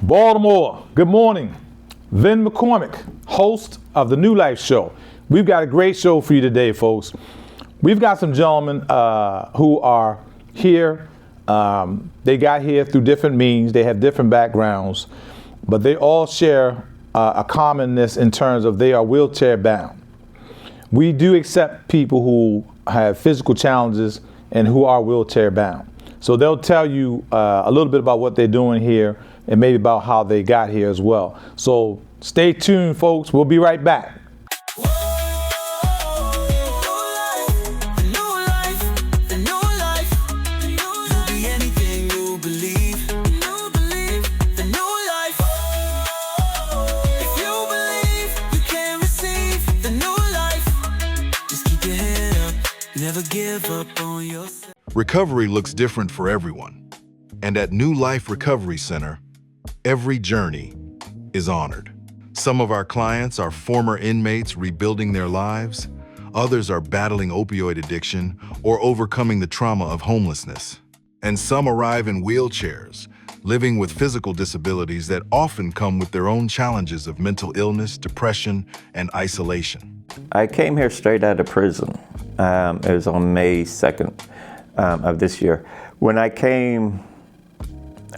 Baltimore, good morning. Vin McCormick, host of the New Life Show. We've got a great show for you today, folks. We've got some gentlemen who are here. They got here through different means. They have different backgrounds, but they all share a commonness in terms of they are wheelchair bound. We do accept people who have physical challenges and who are wheelchair bound. So they'll tell you a little bit about what they're doing here and maybe about how they got here as well. So stay tuned, folks. We'll be right back. Never give up on yourself. Recovery looks different for everyone. And at New Life Recovery Center, every journey is honored. Some of our clients are former inmates rebuilding their lives. Others are battling opioid addiction or overcoming the trauma of homelessness. And some arrive in wheelchairs, living with physical disabilities that often come with their own challenges of mental illness, depression, and isolation. I came here straight out of prison. It was on May 2nd of this year. When I came,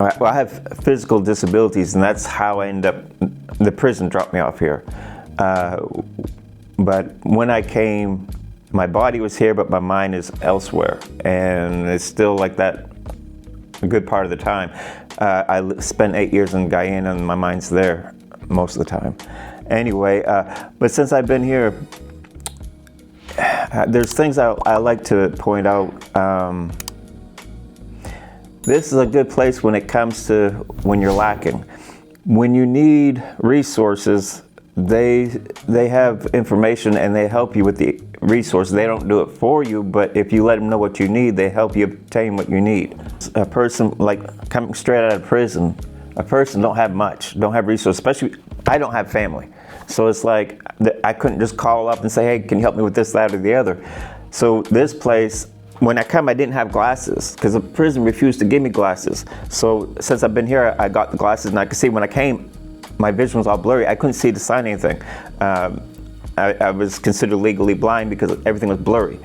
well, I have physical disabilities, and that's how I ended up, the prison dropped me off here. But when I came, my body was here, but my mind is elsewhere. And it's still like that a good part of the time. I spent 8 years in Guyana, and my mind's there most of the time. Anyway, but since I've been here, there's things I like to point out. This is a good place when it comes to when you're lacking. When you need resources, they have information and they help you with the resources. They don't do it for you, but if you let them know what you need, they help you obtain what you need. A person like coming straight out of prison, a person don't have much, don't have resources, especially I don't have family. So it's like, I couldn't just call up and say, hey, can you help me with this, that, or the other? So this place, when I come, I didn't have glasses because the prison refused to give me glasses. So since I've been here, I got the glasses and I could see when I came, my vision was all blurry. I couldn't see to sign anything. I was considered legally blind because everything was blurry.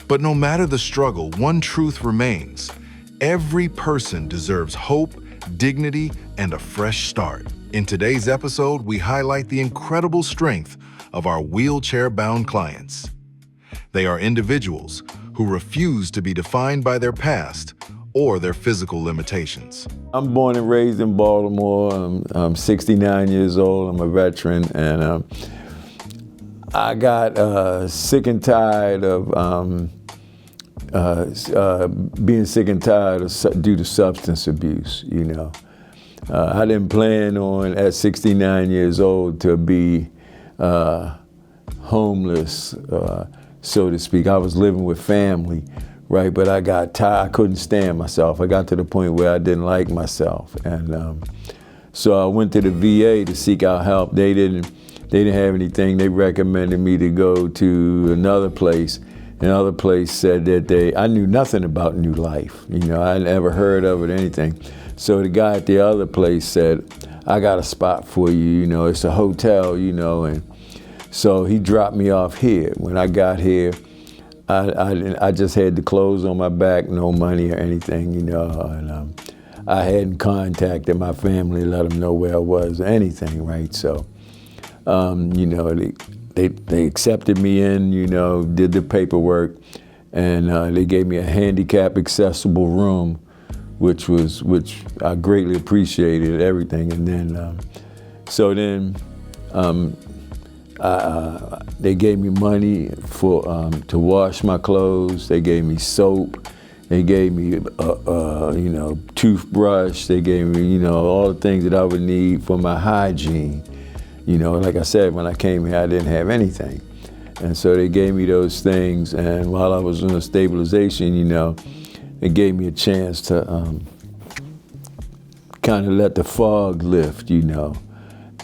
But no matter the struggle, one truth remains. Every person deserves hope, dignity, and a fresh start. In today's episode, we highlight the incredible strength of our wheelchair-bound clients. They are individuals who refuse to be defined by their past or their physical limitations. I'm born and raised in Baltimore. I'm 69 years old. I'm a veteran, and I got sick and tired of being sick and tired due to substance abuse, you know. I didn't plan on, at 69 years old, to be homeless, so to speak. I was living with family, right? But I got tired. I couldn't stand myself. I got to the point where I didn't like myself. And so I went to the VA to seek out help. They didn't have anything. They recommended me to go to another place. Another place said that I knew nothing about New Life. You know, I never heard of it or anything. So the guy at the other place said, I got a spot for you, you know, it's a hotel, you know, and so he dropped me off here. When I got here, I just had the clothes on my back, no money or anything, you know, and I hadn't contacted my family, let them know where I was or anything, right? So, you know, they accepted me in, you know, did the paperwork, and they gave me a handicap accessible room, which I greatly appreciated, everything. And then, they gave me money to wash my clothes. They gave me soap. They gave me, you know, toothbrush. They gave me, you know, all the things that I would need for my hygiene. You know, like I said, when I came here, I didn't have anything. And so they gave me those things. And while I was in a stabilization, you know, it gave me a chance to kind of let the fog lift, you know.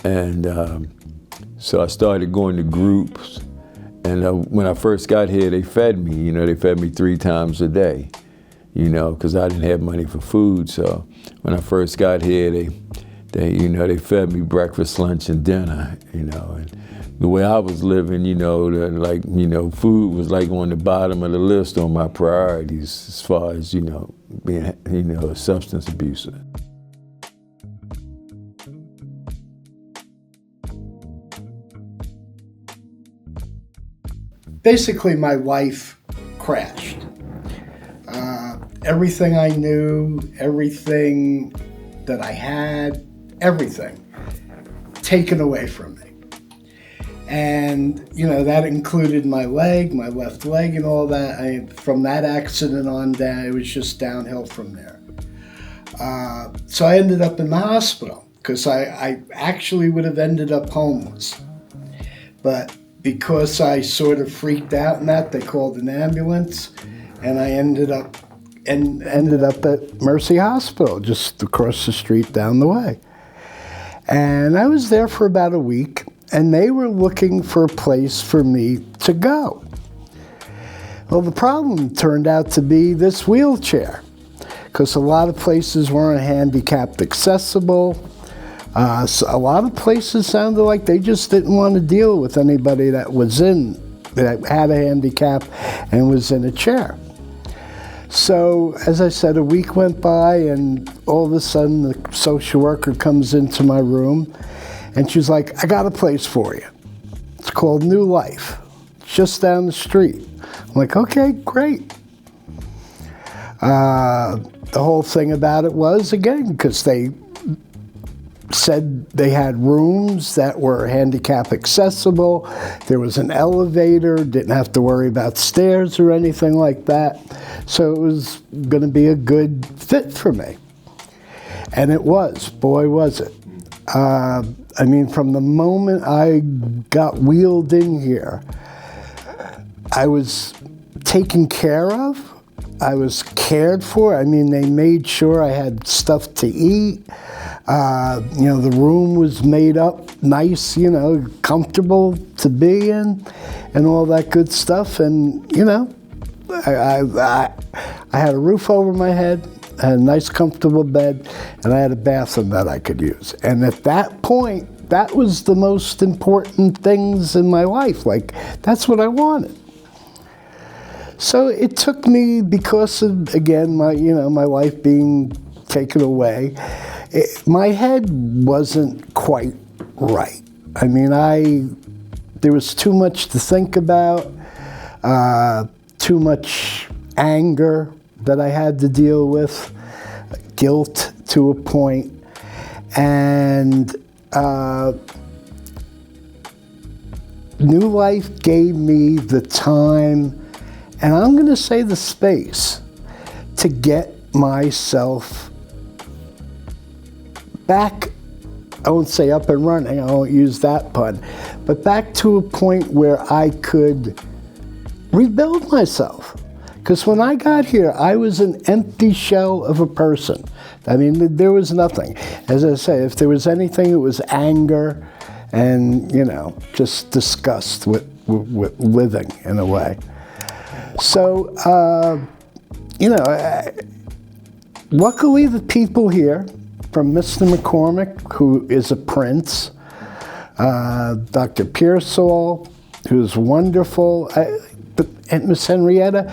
And so I started going to groups. And when I first got here, they fed me, you know, they fed me 3 times a day, you know, because I didn't have money for food. So when I first got here, They fed me breakfast, lunch, and dinner, and the way I was living, food was like on the bottom of the list on my priorities as far as, being, a substance abuser. Basically, my life crashed. Everything I knew, everything that I had, everything taken away from me. And, that included my left leg and all that. From that accident on down, it was just downhill from there. So I ended up in the hospital because I actually would have ended up homeless. But because I sort of freaked out in that, they called an ambulance, and I ended up at Mercy Hospital, just across the street down the way. And I was there for about a week, and they were looking for a place for me to go. Well, the problem turned out to be this wheelchair, because a lot of places weren't handicapped accessible. So a lot of places sounded like they just didn't want to deal with anybody that had a handicap and was in a chair. So, as I said, a week went by, and all of a sudden the social worker comes into my room, and she's like, I got a place for you. It's called New Life. It's just down the street. I'm like, okay, great. The whole thing about it was, again, because they said they had rooms that were handicap accessible. There was an elevator, didn't have to worry about stairs or anything like that. So it was going to be a good fit for me. And it was, boy, was it. From the moment I got wheeled in here, I was taken care of. I was cared for. They made sure I had stuff to eat. The room was made up nice, comfortable to be in, and all that good stuff. And, I had a roof over my head, I had a nice, comfortable bed, and I had a bathroom that I could use. And at that point, that was the most important things in my life. Like, that's what I wanted. So it took me, because of, again, my life being taken away, my head wasn't quite right. There was too much to think about, too much anger that I had to deal with, guilt to a point, and New Life gave me the time, and I'm going to say the space, to get myself back. I won't say up and running, I won't use that pun, but back to a point where I could rebuild myself. Because when I got here, I was an empty shell of a person. There was nothing. As I say, if there was anything, it was anger and, just disgust with living in a way. So, luckily the people here, from Mr. McCormick, who is a prince, Dr. Pearsall, who's wonderful, and Miss Henrietta,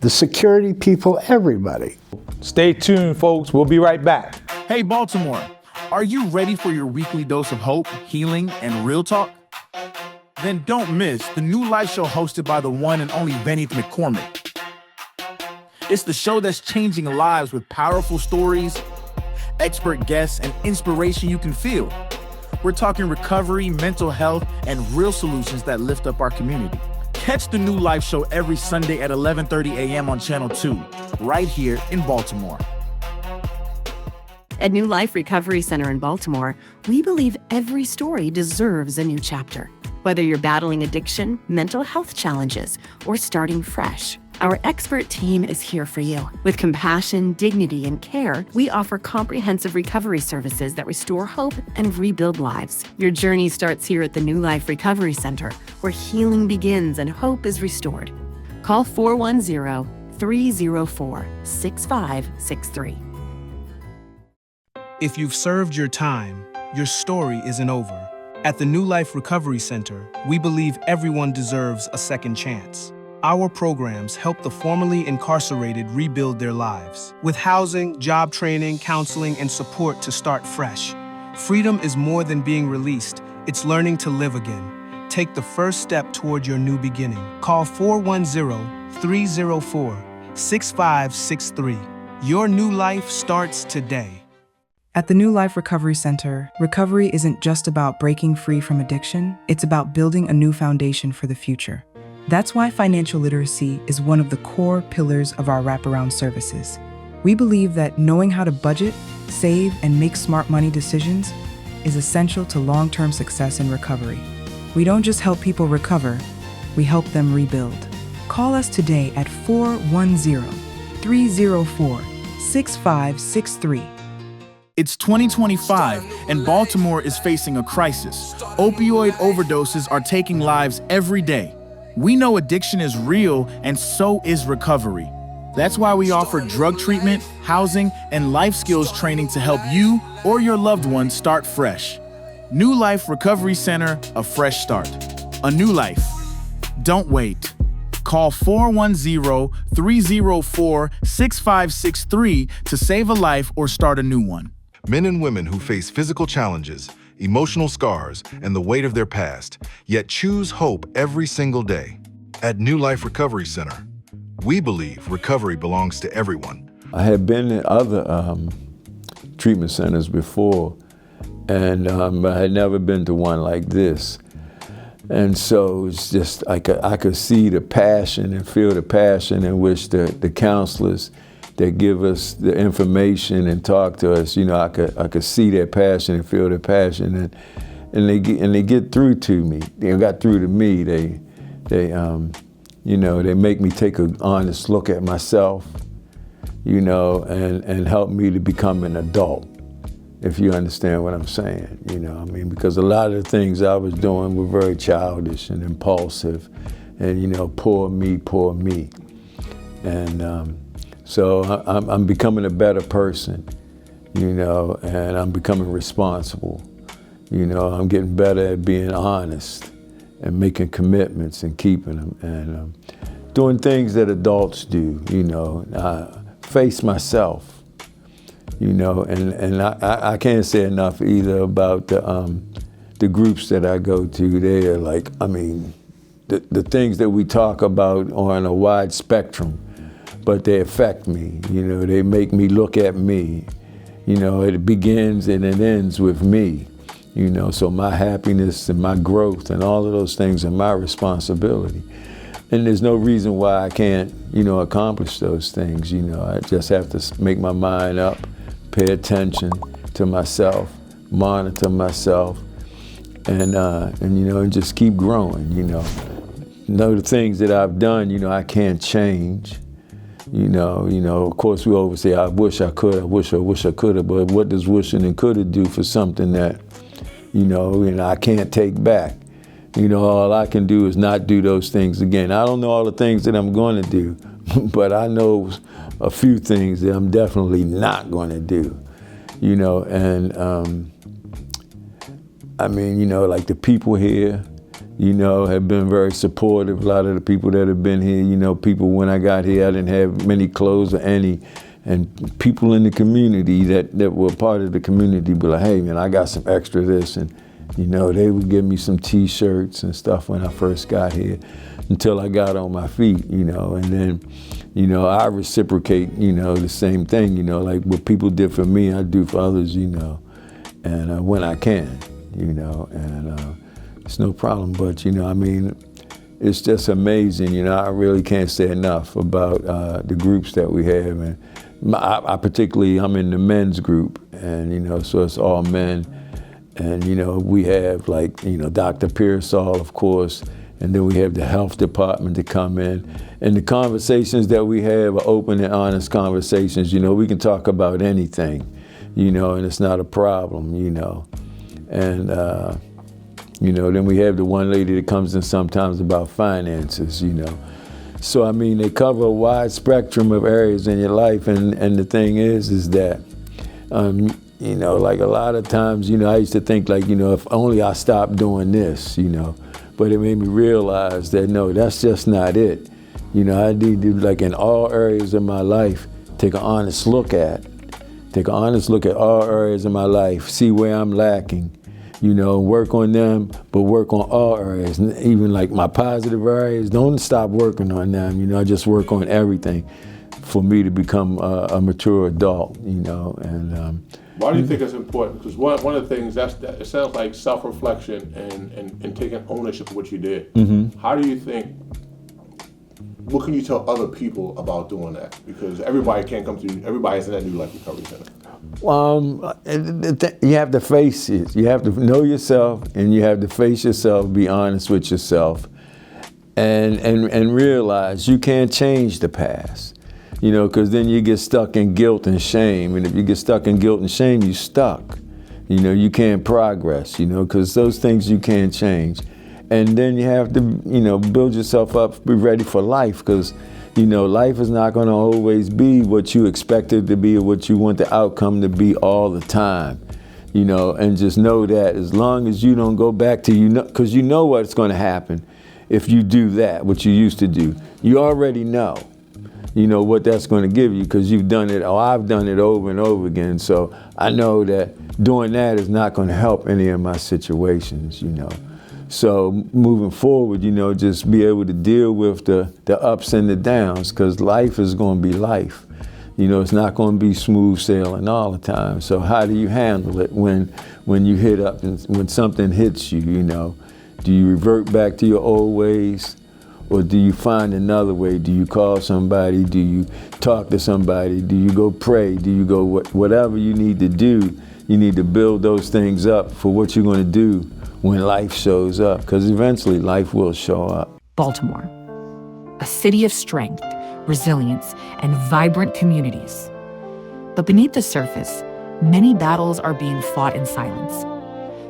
the security people, everybody. Stay tuned, folks. We'll be right back. Hey, Baltimore, are you ready for your weekly dose of hope, healing, and real talk? Then don't miss the New Life show hosted by the one and only Benny McCormick. It's the show that's changing lives with powerful stories, expert guests, and inspiration you can feel. We're talking recovery, mental health, and real solutions that lift up our community. Catch the New Life show every Sunday at 11:30 a.m. on Channel 2, right here in Baltimore. At New Life Recovery Center in Baltimore, we believe every story deserves a new chapter. Whether you're battling addiction, mental health challenges, or starting fresh, our expert team is here for you. With compassion, dignity, and care, we offer comprehensive recovery services that restore hope and rebuild lives. Your journey starts here at the New Life Recovery Center, where healing begins and hope is restored. Call 410-304-6563. If you've served your time, your story isn't over. At the New Life Recovery Center, we believe everyone deserves a second chance. Our programs help the formerly incarcerated rebuild their lives with housing, job training, counseling, and support to start fresh. Freedom is more than being released, it's learning to live again. Take the first step toward your new beginning. Call 410-304-6563. Your new life starts today. At the New Life Recovery Center, recovery isn't just about breaking free from addiction, it's about building a new foundation for the future. That's why financial literacy is one of the core pillars of our wraparound services. We believe that knowing how to budget, save, and make smart money decisions is essential to long-term success in recovery. We don't just help people recover, we help them rebuild. Call us today at 410-304-6563. It's 2025, and Baltimore is facing a crisis. Opioid overdoses are taking lives every day. We know addiction is real, and so is recovery. That's why we offer drug treatment, housing, and life skills training to help you or your loved one start fresh. New Life Recovery Center, a fresh start. A new life. Don't wait. Call 410-304-6563 to save a life or start a new one. Men and women who face physical challenges, emotional scars, and the weight of their past, yet choose hope every single day. At New Life Recovery Center, we believe recovery belongs to everyone. I had been in other treatment centers before, and I had never been to one like this. And so it's just, I could see the passion and feel the passion in which the counselors that give us the information and talk to us, I could see their passion and feel their passion, and they get through to me. They got through to me. They make me take an honest look at myself, and help me to become an adult, if you understand what I'm saying, because a lot of the things I was doing were very childish and impulsive, and poor me. And so I'm becoming a better person, and I'm becoming responsible. I'm getting better at being honest and making commitments and keeping them, and doing things that adults do, face myself, and I can't say enough either about the groups that I go to. They are like, the things that we talk about are on a wide spectrum, but they affect me, they make me look at me. It begins and it ends with me, so my happiness and my growth and all of those things are my responsibility. And there's no reason why I can't, accomplish those things. I just have to make my mind up, pay attention to myself, monitor myself, and just keep growing, Know the things that I've done, I can't change. Of course we always say, I wish I could, I wish I could have, but what does wishing and coulda do for something that, I can't take back? All I can do is not do those things again. I don't know all the things that I'm going to do, but I know a few things that I'm definitely not going to do, and like the people here, have been very supportive. A lot of the people that have been here, people when I got here, I didn't have many clothes or any, and people in the community that were part of the community were like, hey man, I got some extra this, and they would give me some t-shirts and stuff when I first got here until I got on my feet, and then, I reciprocate, the same thing, like what people did for me, I do for others, and when I can, and it's no problem, but, it's just amazing, I really can't say enough about the groups that we have, and I particularly, I'm in the men's group, and, so it's all men. And, we have like, Dr. Pearsall, of course, and then we have the health department to come in. And the conversations that we have are open and honest conversations. We can talk about anything, and it's not a problem, And, then we have the one lady that comes in sometimes about finances, So, they cover a wide spectrum of areas in your life. And the thing is that like a lot of times, I used to think like, if only I stopped doing this, but it made me realize that no, that's just not it. I need to, like in all areas of my life, take an honest look at all areas of my life, see where I'm lacking, work on them, but work on all areas, even like my positive areas, don't stop working on them, I just work on everything for me to become a mature adult, and why do you think it's important? Because one of the things, it sounds like self-reflection and taking ownership of what you did. Mm-hmm. How do you think, what can you tell other people about doing that? Because everybody can't come to, everybody's in that New Life Recovery Center. You have to face it. You have to know yourself, and you have to face yourself, be honest with yourself, and realize you can't change the past. Because then you get stuck in guilt and shame. And if you get stuck in guilt and shame, you're stuck. You can't progress, because those things you can't change. And then you have to, build yourself up, be ready for life, because, life is not going to always be what you expect it to be or what you want the outcome to be all the time. And just know that as long as you don't go back to, because you know what's going to happen if you do that, what you used to do. You already know. What that's going to give you because you've done it, or I've done it over and over again. So I know that doing that is not going to help any of my situations, So moving forward, just be able to deal with the ups and the downs, because life is going to be life. It's not going to be smooth sailing all the time. So how do you handle it when you hit up and when something hits you, Do you revert back to your old ways? Or do you find another way? Do you call somebody? Do you talk to somebody? Do you go pray? Do you go whatever you need to do? You need to build those things up for what you're going to do when life shows up, because eventually life will show up. Baltimore, a city of strength, resilience, and vibrant communities. But beneath the surface, many battles are being fought in silence.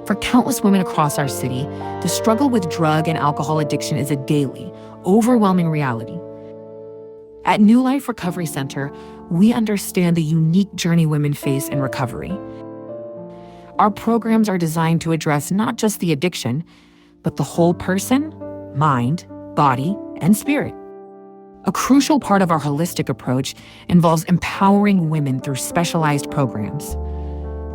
For countless women across our city, the struggle with drug and alcohol addiction is a daily, overwhelming reality. At New Life Recovery Center, we understand the unique journey women face in recovery. Our programs are designed to address not just the addiction, but the whole person, mind, body, and spirit. A crucial part of our holistic approach involves empowering women through specialized programs.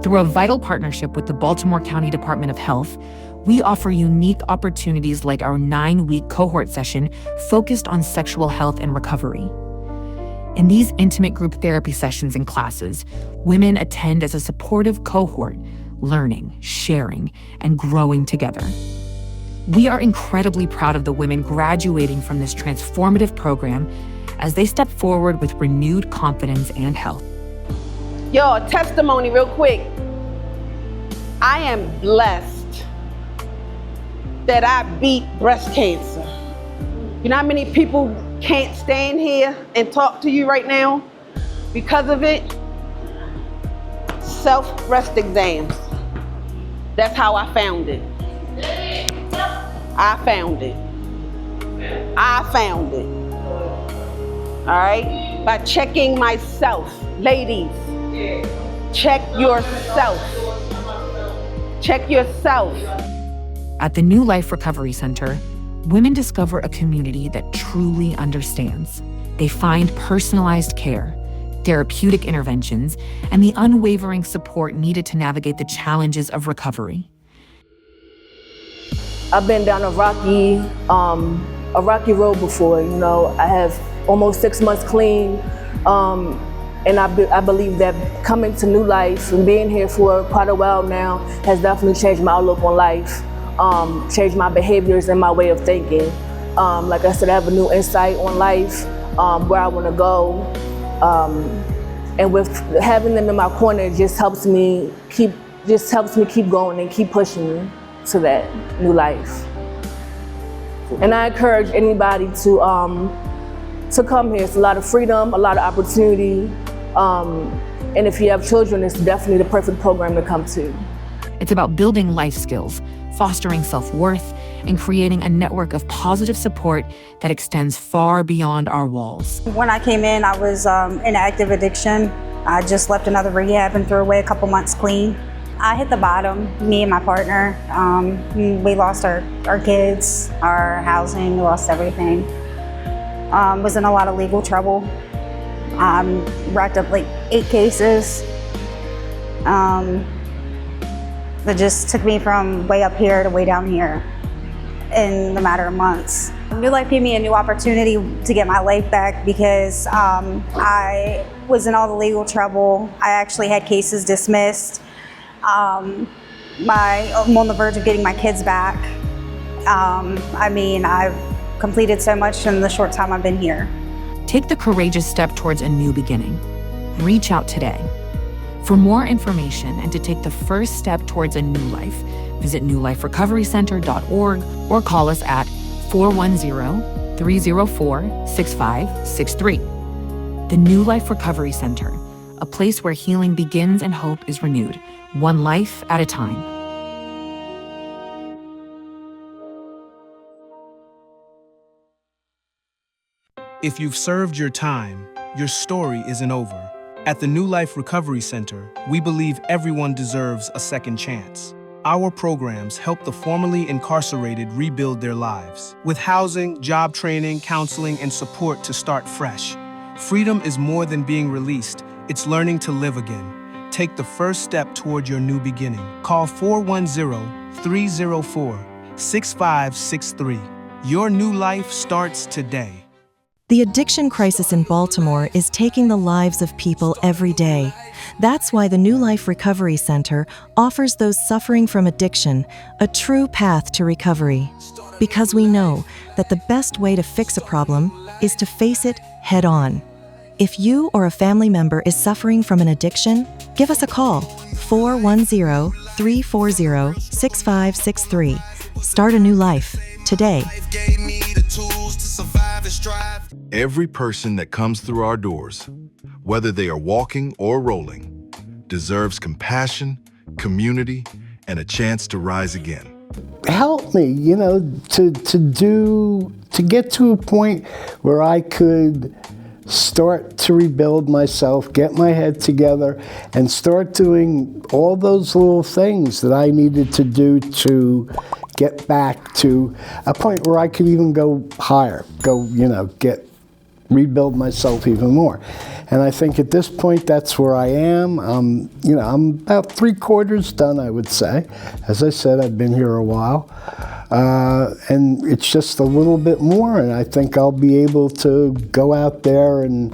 Through a vital partnership with the Baltimore County Department of Health, we offer unique opportunities like our 9-week cohort session focused on sexual health and recovery. In these intimate group therapy sessions and classes, women attend as a supportive cohort, learning, sharing, and growing together. We are incredibly proud of the women graduating from this transformative program as they step forward with renewed confidence and health. Yo, a testimony real quick. I am blessed that I beat breast cancer. You know how many people can't stand here and talk to you right now because of it? Self-breast exams. That's how I found it. I found it. All right? By checking myself. Ladies, check yourself. Check yourself. At the New Life Recovery Center, women discover a community that truly understands. They find personalized care, therapeutic interventions, and the unwavering support needed to navigate the challenges of recovery. I've been down a rocky road before. I have almost 6 months clean, and I believe that coming to New Life and being here for quite a while now has definitely changed my outlook on life, changed my behaviors and my way of thinking. Like I said, I have a new insight on life, where I want to go, and with having them in my corner just helps me keep going and keep pushing me to that new life. And I encourage anybody to come here. It's a lot of freedom, a lot of opportunity, and if you have children, it's definitely the perfect program to come to. It's about building life skills, fostering self-worth, and creating a network of positive support that extends far beyond our walls. When I came in, I was in active addiction. I just left another rehab and threw away a couple months clean. I hit the bottom, me and my partner. We lost our kids, our housing, we lost everything. Was in a lot of legal trouble. Racked up like 8 cases. That just took me from way up here to way down here in a matter of months. New Life gave me a new opportunity to get my life back because I was in all the legal trouble. I actually had cases dismissed. I'm on the verge of getting my kids back. I've completed so much in the short time I've been here. Take the courageous step towards a new beginning. Reach out today. For more information and to take the first step towards a new life, visit newliferecoverycenter.org or call us at 410-304-6563. The New Life Recovery Center, a place where healing begins and hope is renewed, one life at a time. If you've served your time, your story isn't over. At the New Life Recovery Center, we believe everyone deserves a second chance. Our programs help the formerly incarcerated rebuild their lives with housing, job training, counseling, and support to start fresh. Freedom is more than being released, it's learning to live again. Take the first step toward your new beginning. Call 410-304-6563. Your new life starts today. The addiction crisis in Baltimore is taking the lives of people every day. That's why the New Life Recovery Center offers those suffering from addiction a true path to recovery. Because we know that the best way to fix a problem is to face it head on. If you or a family member is suffering from an addiction, give us a call, 410-340-6563. Start a new life today. Every person that comes through our doors, whether they are walking or rolling, deserves compassion, community, and a chance to rise again. Help me, to get to a point where I could start to rebuild myself, get my head together, and start doing all those little things that I needed to do to get back to a point where I could even go higher, rebuild myself even more. And I think at this point, that's where I am. I'm about 3/4 done, I would say. As I said, I've been here a while. And it's just a little bit more, and I think I'll be able to go out there and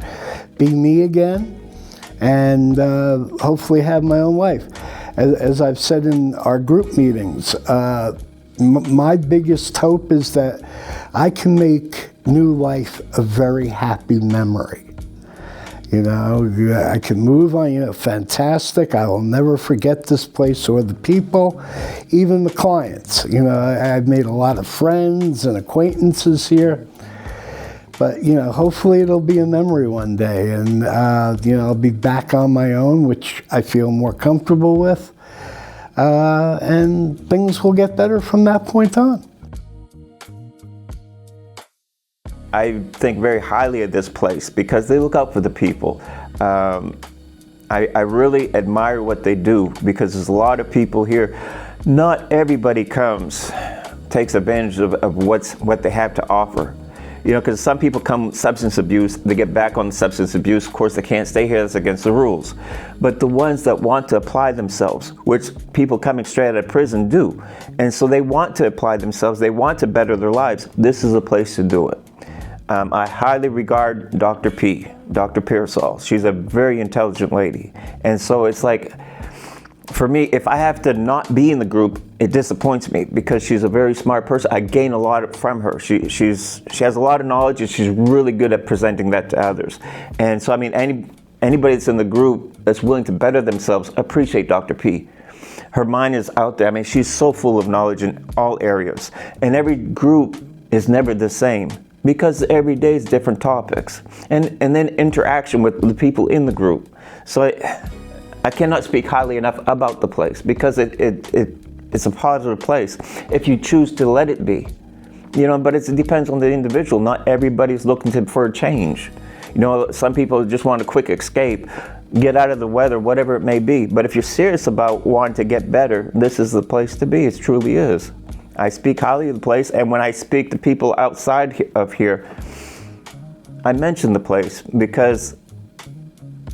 be me again, and hopefully have my own life. As I've said in our group meetings, my biggest hope is that I can make New Life a very happy memory. I can move on, fantastic. I will never forget this place or the people, even the clients. I've made a lot of friends and acquaintances here. But, hopefully it'll be a memory one day. And, I'll be back on my own, which I feel more comfortable with. And things will get better from that point on. I think very highly of this place because they look out for the people. I really admire what they do because there's a lot of people here. Not everybody takes advantage of what they have to offer. Because some people come substance abuse, they get back on substance abuse. Of course, they can't stay here, that's against the rules. But the ones that want to apply themselves, which people coming straight out of prison do, and so they want to apply themselves, they want to better their lives, this is a place to do it. I highly regard Dr. Pearsall. She's a very intelligent lady. And so it's like, for me, if I have to not be in the group, it disappoints me because she's a very smart person. I gain a lot from her. She has a lot of knowledge and she's really good at presenting that to others. And so, anybody that's in the group that's willing to better themselves, appreciate Dr. P. Her mind is out there. She's so full of knowledge in all areas. And every group is never the same because every day is different topics. And then interaction with the people in the group. So I cannot speak highly enough about the place because it's a positive place if you choose to let it be. But it depends on the individual. Not everybody's looking for a change. Some people just want a quick escape. get out of the weather, whatever it may be. But if you're serious about wanting to get better, this is the place to be. It truly is. I speak highly of the place, and when I speak to people outside of here, I mention the place because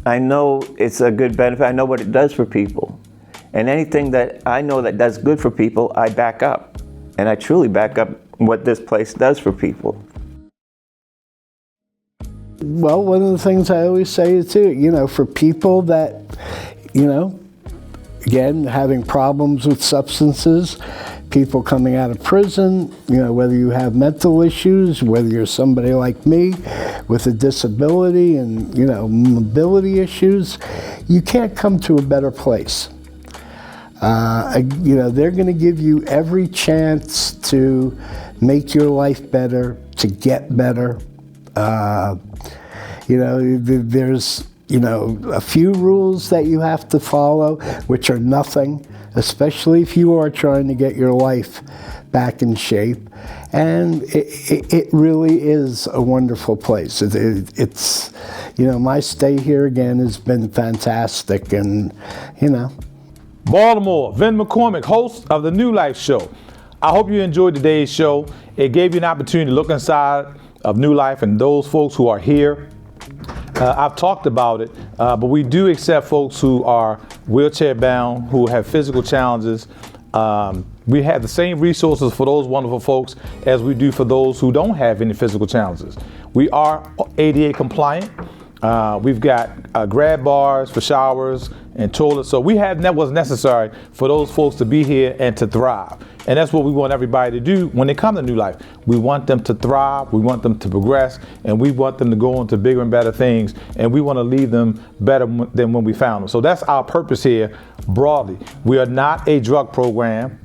I know it's a good benefit. I know what it does for people. And anything that I know that does good for people, I back up. And I truly back up what this place does for people. Well, one of the things I always say too, for people that, again, having problems with substances, people coming out of prison, whether you have mental issues, whether you're somebody like me with a disability and, mobility issues, you can't come to a better place. They're going to give you every chance to make your life better, to get better. There's, a few rules that you have to follow, which are nothing, especially if you are trying to get your life back in shape. And it really is a wonderful place. It's, my stay here again has been fantastic, and, Baltimore, Vin McCormick, host of the New Life Show. I hope you enjoyed today's show. It gave you an opportunity to look inside of New Life and those folks who are here. I've talked about it, but we do accept folks who are wheelchair bound, who have physical challenges. We have the same resources for those wonderful folks as we do for those who don't have any physical challenges. We are ADA compliant. We've got grab bars for showers and toilets. So we have what's necessary for those folks to be here and to thrive. And that's what we want everybody to do when they come to New Life. We want them to thrive, we want them to progress, and we want them to go on to bigger and better things. And we want to leave them better than when we found them. So that's our purpose here broadly. We are not a drug program,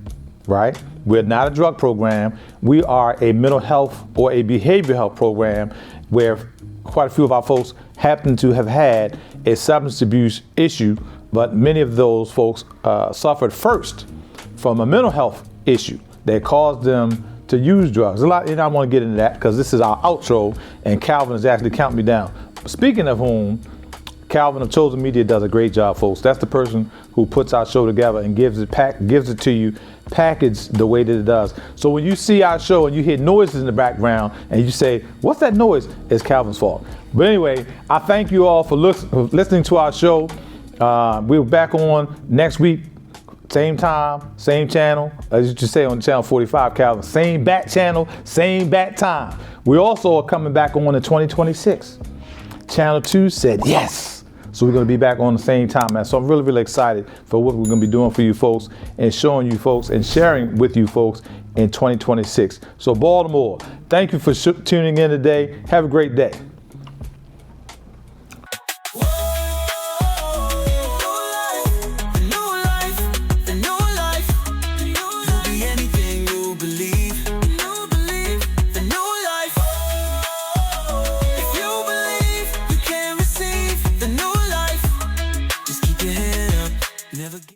right? We're not a drug program. We are a mental health or a behavioral health program where quite a few of our folks happen to have had a substance abuse issue, but many of those folks suffered first from a mental health issue that caused them to use drugs. I don't want to get into that because this is our outro, and Calvin is actually counting me down. Speaking of whom, Calvin of Chosen Media does a great job, folks. That's the person who puts our show together and gives it to you packaged the way that it does. So when you see our show and you hear noises in the background and you say, what's that noise? It's Calvin's fault. But anyway, I thank you all for listening to our show. We're back on next week, same time, same channel. As you just say on channel 45, Calvin, same bat channel, same bat time. We also are coming back on in 2026. Channel 2 said yes. So we're going to be back on the same time, man. So I'm really, really excited for what we're going to be doing for you folks and showing you folks and sharing with you folks in 2026. So Baltimore, thank you for tuning in today. Have a great day.